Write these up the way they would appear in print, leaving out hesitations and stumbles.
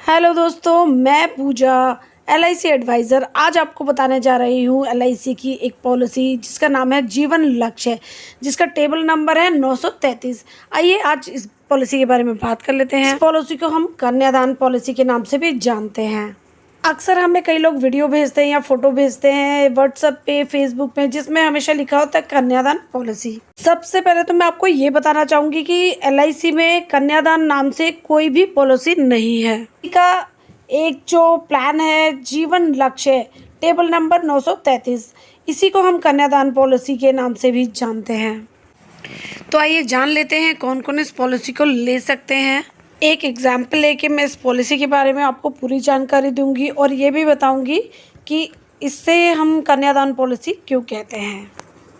Hello दोस्तों, मैं पूजा LIC adviser आज आपको बताने जा रही हूँ LIC की एक पॉलिसी जिसका नाम है जीवन लक्ष्य, जिसका टेबल नंबर है 933। आइए आज इस पॉलिसी के बारे में बात कर लेते हैं। इस पॉलिसी को हम कन्यादान पॉलिसी के नाम से भी जानते हैं। अक्सर हमें कई लोग वीडियो भेजते हैं या फ़ोटो भेजते हैं व्हाट्सएप पे, फेसबुक पे, जिसमें हमेशा लिखा होता है कन्यादान पॉलिसी। सबसे पहले तो मैं आपको ये बताना चाहूँगी कि LIC में कन्यादान नाम से कोई भी पॉलिसी नहीं है। इसका एक जो प्लान है जीवन लक्ष्य टेबल नंबर 933, इसी को हम कन्यादान पॉलिसी के नाम से भी जानते हैं। तो आइए जान लेते हैं कौन कौन इस पॉलिसी को ले सकते हैं। एक एग्जाम्पल लेके मैं इस पॉलिसी के बारे में आपको पूरी जानकारी दूंगी और ये भी बताऊंगी कि इससे हम कन्यादान पॉलिसी क्यों कहते हैं।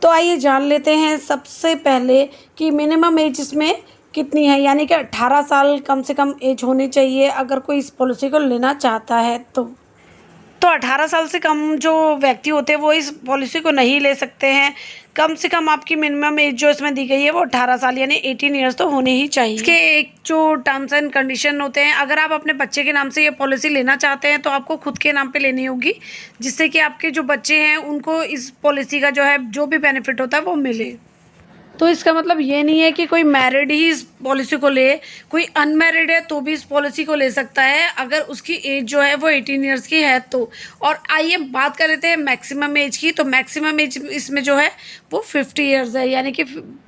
तो आइए जान लेते हैं सबसे पहले कि मिनिमम एज इसमें कितनी है, यानी कि 18 साल कम से कम एज होनी चाहिए अगर कोई इस पॉलिसी को लेना चाहता है। तो 18 साल से कम जो व्यक्ति होते हैं वो इस पॉलिसी को नहीं ले सकते हैं। कम से कम आपकी मिनिमम एज जो इसमें दी गई है वो 18 साल यानी 18 ईयर्स तो होने ही चाहिए। इसके एक जो टर्म्स एंड कंडीशन होते हैं, अगर आप अपने बच्चे के नाम से ये पॉलिसी लेना चाहते हैं तो आपको खुद के नाम पे लेनी होगी, जिससे कि आपके जो बच्चे हैं उनको इस पॉलिसी का जो है जो भी बेनिफिट होता है वो मिले। तो इसका मतलब ये नहीं है कि कोई मैरिड ही इस पॉलिसी को ले, कोई अनमैरिड है तो भी इस पॉलिसी को ले सकता है अगर उसकी एज जो है वो 18 ईयर्स की है तो। और आइए बात कर लेते हैं मैक्सिमम एज की। तो मैक्सिमम एज इसमें जो है वो 50 ईयर्स है, यानी कि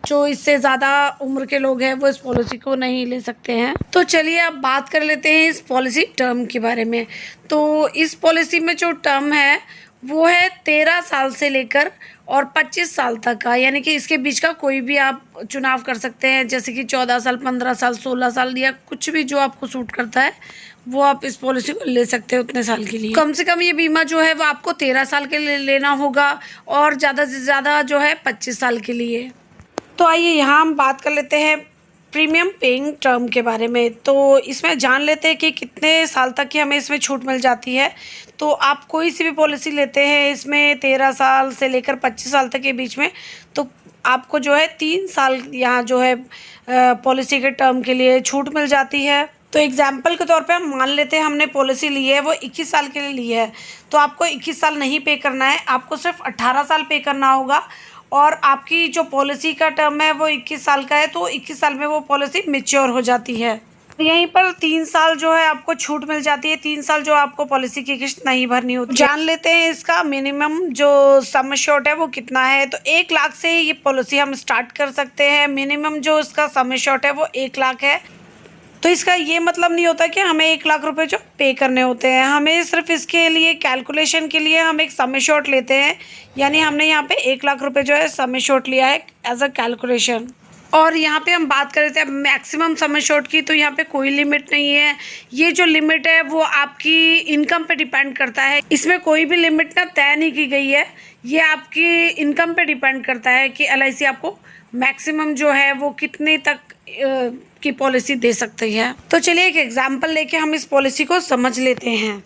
जो इससे ज़्यादा उम्र के लोग हैं वो इस पॉलिसी को नहीं ले सकते हैं। तो चलिए अब बात कर लेते हैं इस पॉलिसी टर्म के बारे में। तो इस पॉलिसी में जो टर्म है वो है 13 साल से लेकर और 25 साल तक का, यानी कि इसके बीच का कोई भी आप चुनाव कर सकते हैं, जैसे कि 14 साल, 15 साल, 16 साल या कुछ भी जो आपको सूट करता है वो आप इस पॉलिसी को ले सकते हैं उतने साल के लिए। कम से कम ये बीमा जो है वो आपको 13 साल के लिए लेना होगा और ज़्यादा से ज़्यादा जो है 25 साल के लिए। तो आइए यहाँ हम बात कर लेते हैं प्रीमियम पेइंग टर्म के बारे में। तो इसमें जान लेते हैं कि कितने साल तक की हमें इसमें छूट मिल जाती है। तो आप कोई सी भी पॉलिसी लेते हैं इसमें 13 साल से लेकर 25 साल तक के बीच में, तो आपको जो है 3 साल यहाँ जो है पॉलिसी के टर्म के लिए छूट मिल जाती है। तो एग्जाम्पल के तौर पे हम मान लेते हैं हमने पॉलिसी ली है वो 21 साल के लिए ली है, तो आपको 21 साल नहीं पे करना है, आपको सिर्फ 18 साल पे करना होगा। और आपकी जो पॉलिसी का टर्म है वो 21 साल का है, तो 21 साल में वो पॉलिसी मैच्योर हो जाती है। यहीं पर 3 साल जो है आपको छूट मिल जाती है, 3 साल जो आपको पॉलिसी की किस्त नहीं भरनी होती। जान लेते हैं इसका मिनिमम जो सम एश्योर्ड है वो कितना है। तो 1 लाख से ये पॉलिसी हम स्टार्ट कर सकते हैं। मिनिमम जो इसका सम एश्योर्ड है वो 1 लाख है। तो इसका ये मतलब नहीं होता कि हमें 1 लाख रुपए जो पे करने होते हैं, हमें सिर्फ इसके लिए कैलकुलेशन के लिए हम एक सम एश्योर्ड लेते हैं, यानी हमने यहाँ पे 1 लाख रुपए जो है सम एश्योर्ड लिया है एज अ कैलकुलेशन। और यहाँ पे हम बात कर रहे थे मैक्सिमम सम एश्योर्ड की, तो यहाँ पे कोई लिमिट नहीं है। ये जो लिमिट है वो आपकी इनकम पे डिपेंड करता है, इसमें कोई भी लिमिट ना तय नहीं की गई है, ये आपकी इनकम पे डिपेंड करता है कि LIC आपको मैक्सिमम जो है वो कितने तक की पॉलिसी दे सकती है। तो चलिए एक एग्जांपल लेके हम इस पॉलिसी को समझ लेते हैं।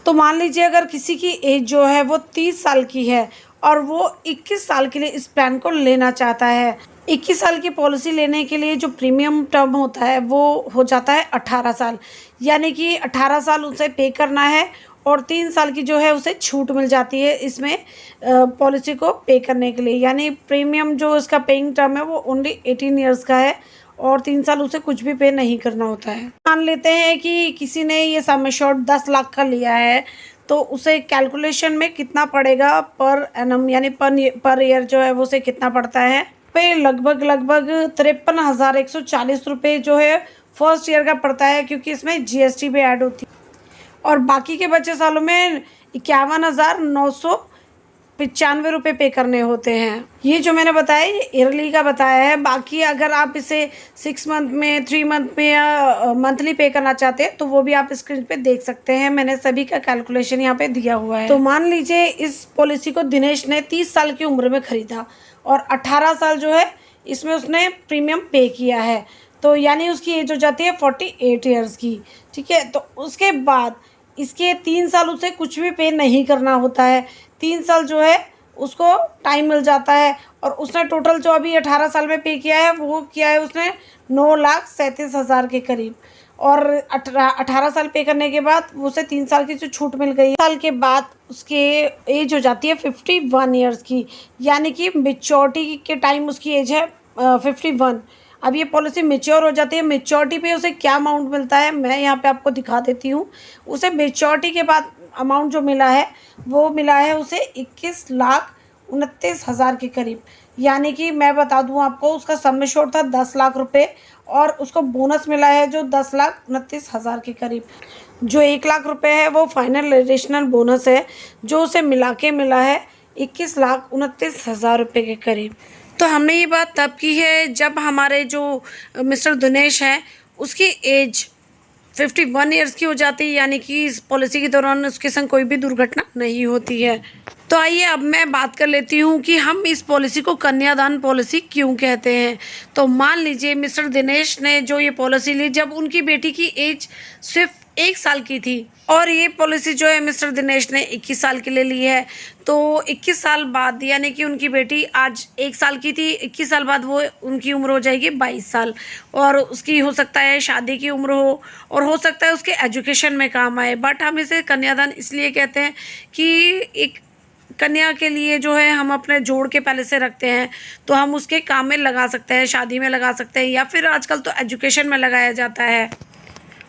तो मान लीजिए अगर किसी की एज जो है वो 30 साल की है और वो 21 साल के लिए इस प्लान को लेना चाहता है। 21 साल की पॉलिसी लेने के लिए जो प्रीमियम टर्म होता है वो हो जाता है 18 साल, यानी कि 18 साल उसे पे करना है और 3 साल की जो है उसे छूट मिल जाती है इसमें पॉलिसी को पे करने के लिए, यानी प्रीमियम जो इसका पेइंग टर्म है वो ओनली 18 ईयर्स का है और 3 साल उसे कुछ भी पे नहीं करना होता है। मान लेते हैं कि किसी ने ये सम एश्योर्ड 10 लाख का लिया है, तो उसे कैलकुलेशन में कितना पड़ेगा पर एनम, यानी पर ईयर जो है वो उसे कितना पड़ता है पे लगभग 53,140 रुपये जो है फर्स्ट ईयर का पड़ता है, क्योंकि इसमें GST भी ऐड होती है। और बाकी के बचे सालों में 51,995 रुपये पे करने होते हैं। ये जो मैंने बताया ये ईयरली का बताया है। बाकी अगर आप इसे 6 मंथ में, 3 मंथ में या मंथली पे करना चाहते हैं तो वो भी आप स्क्रीन पे देख सकते हैं। मैंने सभी का कैलकुलेशन यहाँ पे दिया हुआ है। तो मान लीजिए इस पॉलिसी को दिनेश ने 30 साल की उम्र में ख़रीदा और 18 साल जो है इसमें उसने प्रीमियम पे किया है, तो यानी उसकी एज हो जाती है 48 ईयर्स की। ठीक है, तो उसके बाद इसके 3 साल उसे कुछ भी पे नहीं करना होता है। 3 साल जो है उसको टाइम मिल जाता है और उसने टोटल जो अभी 18 साल में पे किया है वो किया है उसने 9,37,000 के करीब। और 18 साल पे करने के बाद उसे 3 साल की जो छूट मिल गई, साल के बाद उसके एज हो जाती है 51 ईयर्स की, यानी कि मेच्योरिटी के टाइम उसकी एज है 51। अब ये पॉलिसी मेच्योर हो जाती है। मेच्योरिटी पे उसे क्या अमाउंट मिलता है मैं यहाँ पे आपको दिखा देती हूँ। उसे मेच्योरिटी के बाद अमाउंट जो मिला है वो मिला है उसे 21,29,000 के करीब, यानी कि मैं बता दूं आपको उसका सम एश्योर्ड था 10 लाख रुपए और उसको बोनस मिला है जो 10,29,000 के करीब। जो 1 लाख रुपए है वो फाइनल एडिशनल बोनस है जो उसे मिला के मिला है 21,29,000 रुपये के करीब। तो हमने ये बात तब की है जब हमारे जो मिस्टर दिनेश हैं उसकी एज 51 ईयर्स की हो जाती है, यानी कि इस पॉलिसी के दौरान उसके संग कोई भी दुर्घटना नहीं होती है। तो आइए अब मैं बात कर लेती हूँ कि हम इस पॉलिसी को कन्यादान पॉलिसी क्यों कहते हैं। तो मान लीजिए मिस्टर दिनेश ने जो ये पॉलिसी ली जब उनकी बेटी की एज सिर्फ 1 साल की थी और ये पॉलिसी जो है मिस्टर दिनेश ने 21 साल के लिए ली है। तो 21 साल बाद यानी कि उनकी बेटी आज 1 साल की थी, 21 साल बाद वो उनकी उम्र हो जाएगी 22 साल और उसकी हो सकता है शादी की उम्र हो और हो सकता है उसके एजुकेशन में काम आए। बट हम इसे कन्यादान इसलिए कहते हैं कि एक कन्या के लिए जो है हम अपने जोड़ के पहले से रखते हैं तो हम उसके काम में लगा सकते हैं, शादी में लगा सकते हैं या फिर आजकल तो एजुकेशन में लगाया जाता है।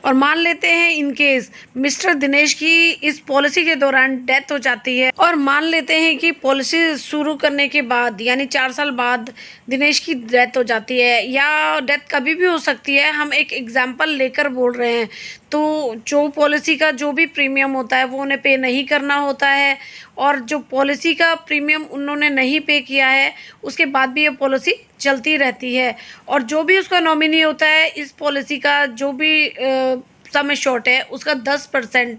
और मान लेते हैं इन केस मिस्टर दिनेश की इस पॉलिसी के दौरान डेथ हो जाती है और मान लेते हैं कि पॉलिसी शुरू करने के बाद यानी 4 साल बाद दिनेश की डेथ हो जाती है या डेथ कभी भी हो सकती है, हम एक एग्जांपल लेकर बोल रहे हैं। तो जो पॉलिसी का जो भी प्रीमियम होता है वो उन्हें पे नहीं करना होता है और जो पॉलिसी का प्रीमियम उन्होंने नहीं पे किया है उसके बाद भी ये पॉलिसी चलती रहती है और जो भी उसका नॉमिनी होता है इस पॉलिसी का जो भी सम एश्योर्ड है उसका 10%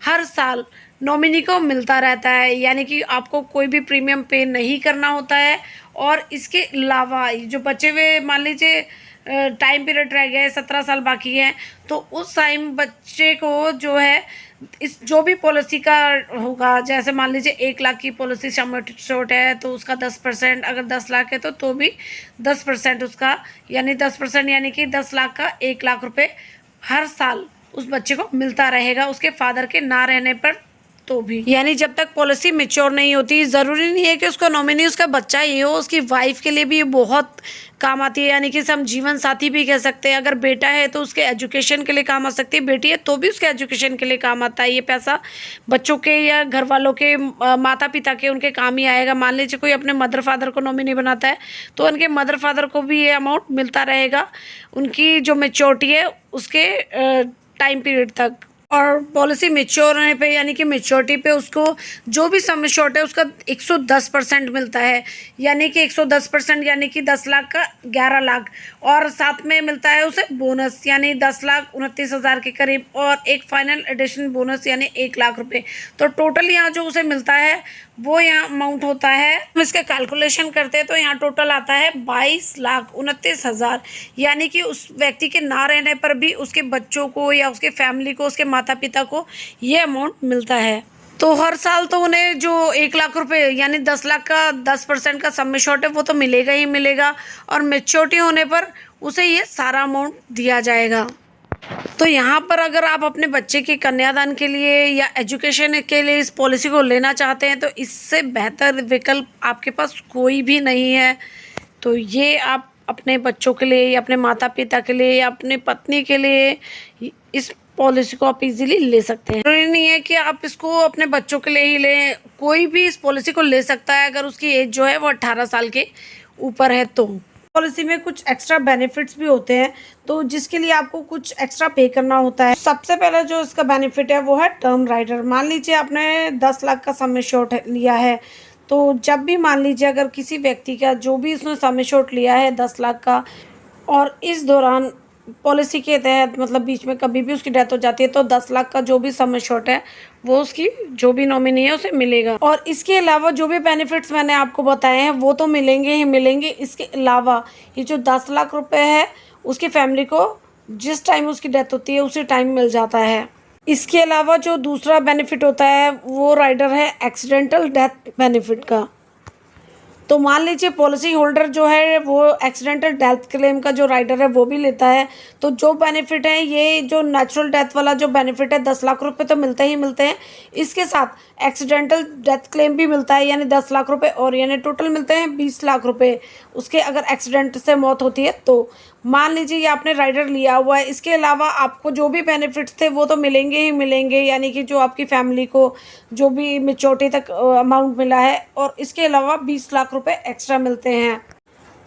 हर साल नॉमिनी को मिलता रहता है, यानी कि आपको कोई भी प्रीमियम पे नहीं करना होता है। और इसके अलावा जो बचे हुए मान लीजिए टाइम पीरियड रह गया है 17 साल बाकी है तो उस टाइम बच्चे को जो है इस जो भी पॉलिसी का होगा, जैसे मान लीजिए 1 लाख की पॉलिसी सम एश्योर्ड है तो उसका 10%, अगर 10 लाख है तो भी 10% उसका, यानी 10% यानी कि 10 लाख का 1 लाख रुपए हर साल उस बच्चे को मिलता रहेगा उसके फादर के ना रहने पर तो भी, यानी जब तक पॉलिसी मेच्योर नहीं होती। ज़रूरी नहीं है कि उसका नॉमिनी उसका बच्चा ही हो, उसकी वाइफ के लिए भी ये बहुत काम आती है, यानी कि हम जीवन साथी भी कह सकते हैं। अगर बेटा है तो उसके एजुकेशन के लिए काम आ सकती है, बेटी है तो भी उसके एजुकेशन के लिए काम आता है। ये पैसा बच्चों के या घर वालों के माता पिता के उनके काम ही आएगा। मान लीजिए कोई अपने मदर फादर को नॉमिनी बनाता है तो उनके मदर फादर को भी ये अमाउंट मिलता रहेगा उनकी जो मेच्योरिटी है उसके टाइम पीरियड तक। और पॉलिसी मेच्योर होने पे यानी कि मेच्योरिटी पे उसको जो भी सम एश्योर्ड है उसका 110% मिलता है, यानी कि 110% यानी कि 10 लाख का 11 लाख और साथ में मिलता है उसे बोनस यानी 10,29,000 के करीब और एक फाइनल एडिशन बोनस यानी 1 लाख रुपए। तो टोटल यहाँ जो उसे मिलता है वो यहाँ अमाउंट होता है, हम इसका कैलकुलेशन करते हैं तो यहाँ टोटल आता है 22,29,000, यानी कि उस व्यक्ति के ना रहने पर भी उसके बच्चों को या उसके फैमिली को उसके माता पिता को ये अमाउंट मिलता है। तो हर साल तो उन्हें जो 1 लाख रुपए यानी 10 लाख का 10% का सम एश्योर्ड है वो तो मिलेगा ही मिलेगा और मेच्योरिटी होने पर उसे ये सारा अमाउंट दिया जाएगा। तो यहाँ पर अगर आप अपने बच्चे के कन्यादान के लिए या एजुकेशन के लिए इस पॉलिसी को लेना चाहते हैं तो इससे बेहतर विकल्प आपके पास कोई भी नहीं है। तो ये आप अपने बच्चों के लिए या अपने माता पिता के लिए या अपनी पत्नी के लिए इस पॉलिसी को आप इजीली ले सकते हैं। जरूरी नहीं है कि आप इसको अपने बच्चों के लिए ही लें, कोई भी इस पॉलिसी को ले सकता है अगर उसकी एज जो है वो 18 साल के ऊपर है। तो पॉलिसी में कुछ एक्स्ट्रा बेनिफिट्स भी होते हैं तो जिसके लिए आपको कुछ एक्स्ट्रा पे करना होता है। सबसे पहले जो इसका बेनिफिट है वो है टर्म राइडर। मान लीजिए आपने 10 लाख का सम एश्योर्ड लिया है तो जब भी मान लीजिए अगर किसी व्यक्ति का जो भी उसने सम एश्योर्ड लिया है 10 लाख का और इस दौरान पॉलिसी के तहत मतलब बीच में कभी भी उसकी डेथ हो जाती है तो 10 लाख का जो भी सम एश्योर्ड है वो उसकी जो भी नॉमिनी है उसे मिलेगा। और इसके अलावा जो भी बेनिफिट्स मैंने आपको बताए हैं वो तो मिलेंगे ही मिलेंगे। इसके अलावा ये जो 10 लाख रुपए है उसकी फैमिली को जिस टाइम उसकी डेथ होती है उसी टाइम मिल जाता है। इसके अलावा जो दूसरा बेनिफिट होता है वो राइडर है एक्सीडेंटल डेथ बेनिफिट का। तो मान लीजिए पॉलिसी होल्डर जो है वो एक्सीडेंटल डेथ क्लेम का जो राइडर है वो भी लेता है, तो जो बेनिफिट है, ये जो नेचुरल डेथ वाला जो बेनिफिट है 10 लाख रुपए तो मिलते ही मिलते हैं। इसके साथ एक्सीडेंटल डेथ क्लेम भी मिलता है, यानी 10 लाख रुपए, और यानी टोटल मिलते हैं 20 लाख रुपए उसके, अगर एक्सीडेंट से मौत होती है तो। मान लीजिए ये आपने राइडर लिया हुआ है, इसके अलावा आपको जो भी बेनिफिट्स थे वो तो मिलेंगे ही मिलेंगे, यानी कि जो आपकी फैमिली को जो भी मैच्योरिटी तक अमाउंट मिला है, और इसके अलावा 20 लाख रुपए एक्स्ट्रा मिलते हैं,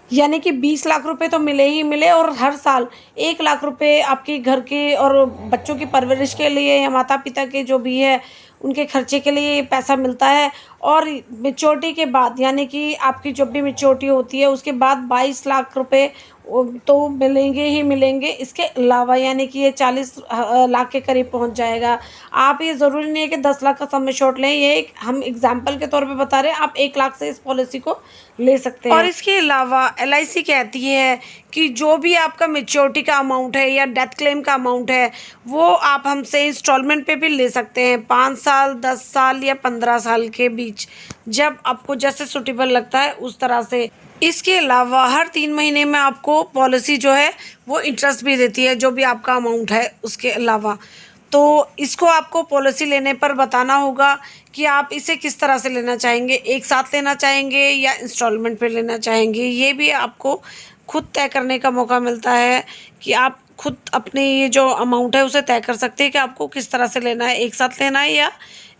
यानी कि 20 लाख रुपए तो मिले ही मिले। और हर साल 1 लाख रुपए आपके घर के और बच्चों की परवरिश के लिए या माता पिता के जो भी है उनके खर्चे के लिए पैसा मिलता है। और मैच्योरिटी के बाद, यानी कि आपकी जब भी मैच्योरिटी होती है उसके बाद 22 लाख रुपए तो मिलेंगे ही मिलेंगे इसके अलावा, यानी कि ये 40 लाख के करीब पहुंच जाएगा। आप, ये ज़रूरी नहीं है कि 10 लाख का सम एश्योर्ड लें, ये एक हम एग्जांपल के तौर पे बता रहे हैं, आप 1 लाख से इस पॉलिसी को ले सकते हैं। और इसके अलावा LIC कहती है कि जो भी आपका मैच्योरिटी का अमाउंट है या डेथ क्लेम का अमाउंट है वो आप हमसे इंस्टॉलमेंट पे भी ले सकते हैं, 5 साल, 10 साल या 15 साल के बीच, जब आपको जैसे सूटेबल लगता है उस तरह से। इसके अलावा हर 3 महीने में आपको पॉलिसी जो है वो इंटरेस्ट भी देती है, जो भी आपका अमाउंट है उसके अलावा। तो इसको आपको पॉलिसी लेने पर बताना होगा कि आप इसे किस तरह से लेना चाहेंगे, एक साथ लेना चाहेंगे या इंस्टॉलमेंट पे लेना चाहेंगे। ये भी आपको खुद तय करने का मौका मिलता है कि आप खुद अपने ये जो अमाउंट है उसे तय कर सकते हैं कि आपको किस तरह से लेना है, एक साथ लेना है या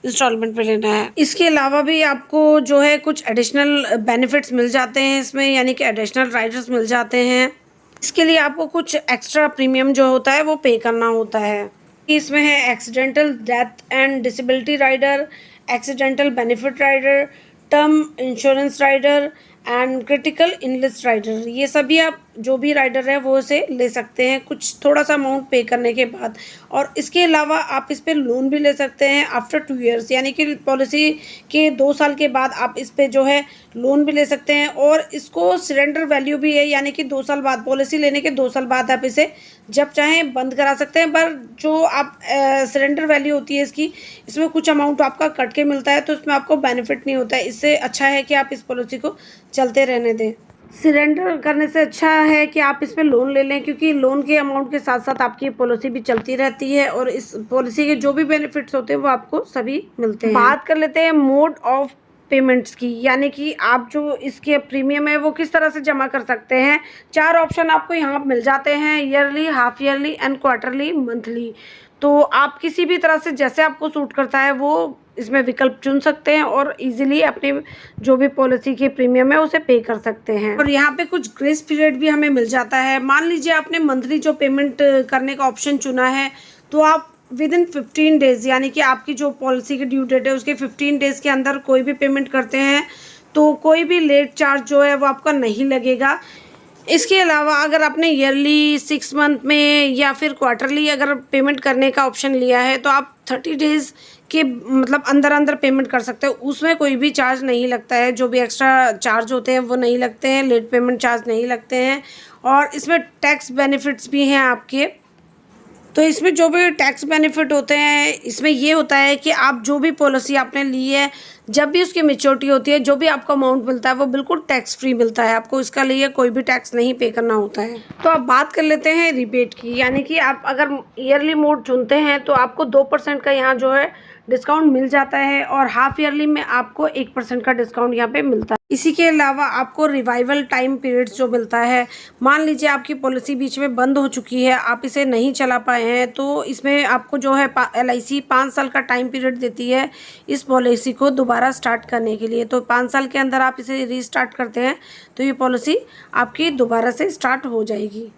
इंस्टॉलमेंट पे लेना है। इसके अलावा भी आपको जो है कुछ एडिशनल बेनिफिट्स मिल जाते हैं इसमें, यानी कि एडिशनल राइडर्स मिल जाते हैं। इसके लिए आपको कुछ एक्स्ट्रा प्रीमियम जो होता है वो पे करना होता है। इसमें है accidental death and disability rider, accidental benefit rider, term insurance rider and critical illness rider. ये सभी आप जो भी राइडर है वो इसे ले सकते हैं कुछ थोड़ा सा अमाउंट पे करने के बाद। और इसके अलावा आप इस पे लोन भी ले सकते हैं आफ्टर 2 ईयर्स, यानी कि पॉलिसी के 2 साल के बाद आप इस पे जो है लोन भी ले सकते हैं। और इसको सरेंडर वैल्यू भी है, यानी कि 2 साल बाद, पॉलिसी लेने के 2 साल बाद आप इसे जब चाहें बंद करा सकते हैं। पर जो आप सरेंडर वैल्यू होती है इसकी, इसमें कुछ अमाउंट आपका कट के मिलता है, तो इसमें आपको बेनिफिट नहीं होता है। इससे अच्छा है कि आप इस पॉलिसी को चलते रहने दें। सरेंडर करने से अच्छा है कि आप इस पे लोन ले लें, क्योंकि लोन के अमाउंट के साथ साथ आपकी पॉलिसी भी चलती रहती है और इस पॉलिसी के जो भी बेनिफिट्स होते हैं वो आपको सभी मिलते हैं। बात कर लेते हैं मोड ऑफ पेमेंट्स की, यानी कि आप जो इसके प्रीमियम है वो किस तरह से जमा कर सकते हैं। 4 ऑप्शन आपको यहाँ मिल जाते हैं, yearly, half yearly and quarterly, monthly. तो आप किसी भी तरह से जैसे आपको सूट करता है वो इसमें विकल्प चुन सकते हैं और इजीली अपने जो भी पॉलिसी के प्रीमियम है उसे पे कर सकते हैं। और यहाँ पे कुछ ग्रेस पीरियड भी हमें मिल जाता है। मान लीजिए आपने मंथली जो पेमेंट करने का ऑप्शन चुना है, तो आप विद इन 15 डेज, यानी कि आपकी जो पॉलिसी की ड्यू डेट है उसके 15 डेज के अंदर कोई भी पेमेंट करते हैं तो कोई भी लेट चार्ज जो है वो आपका नहीं लगेगा। इसके अलावा अगर आपने ईयरली, 6 मंथ में या फिर क्वार्टरली अगर पेमेंट करने का ऑप्शन लिया है तो आप 30 डेज़ के मतलब अंदर अंदर पेमेंट कर सकते हो, उसमें कोई भी चार्ज नहीं लगता है। जो भी एक्स्ट्रा चार्ज होते हैं वो नहीं लगते हैं, लेट पेमेंट चार्ज नहीं लगते हैं। और इसमें टैक्स बेनिफिट्स भी हैं आपके। तो इसमें जो भी टैक्स बेनिफिट होते हैं, इसमें ये होता है कि आप जो भी पॉलिसी आपने ली है, जब भी उसकी मैच्योरिटी होती है, जो भी आपको अमाउंट मिलता है वो बिल्कुल टैक्स फ्री मिलता है आपको, इसका लिए कोई भी टैक्स नहीं पे करना होता है। तो अब बात कर लेते हैं रिबेट की, यानी कि आप अगर ईयरली मोड चुनते हैं तो आपको 2% का यहाँ जो है डिस्काउंट मिल जाता है और हाफ ईयरली में आपको 1% का डिस्काउंट यहाँ पे मिलता है। इसी के अलावा आपको रिवाइवल टाइम पीरियड्स जो मिलता है, मान लीजिए आपकी पॉलिसी बीच में बंद हो चुकी है, आप इसे नहीं चला पाए हैं, तो इसमें आपको जो है LIC 5 साल का टाइम पीरियड देती है इस पॉलिसी को दोबारा स्टार्ट करने के लिए। तो 5 साल के अंदर आप इसे रीस्टार्ट करते हैं तो ये पॉलिसी आपकी दोबारा से स्टार्ट हो जाएगी।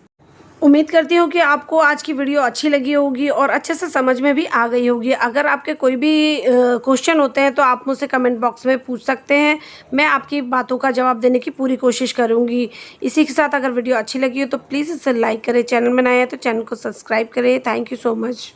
उम्मीद करती हूँ कि आपको आज की वीडियो अच्छी लगी होगी और अच्छे से समझ में भी आ गई होगी। अगर आपके कोई भी क्वेश्चन होते हैं तो आप मुझसे कमेंट बॉक्स में पूछ सकते हैं, मैं आपकी बातों का जवाब देने की पूरी कोशिश करूँगी। इसी के साथ अगर वीडियो अच्छी लगी हो तो प्लीज़ इसे लाइक करें, चैनल में नए हैं तो चैनल को सब्सक्राइब करें। Thank you so much.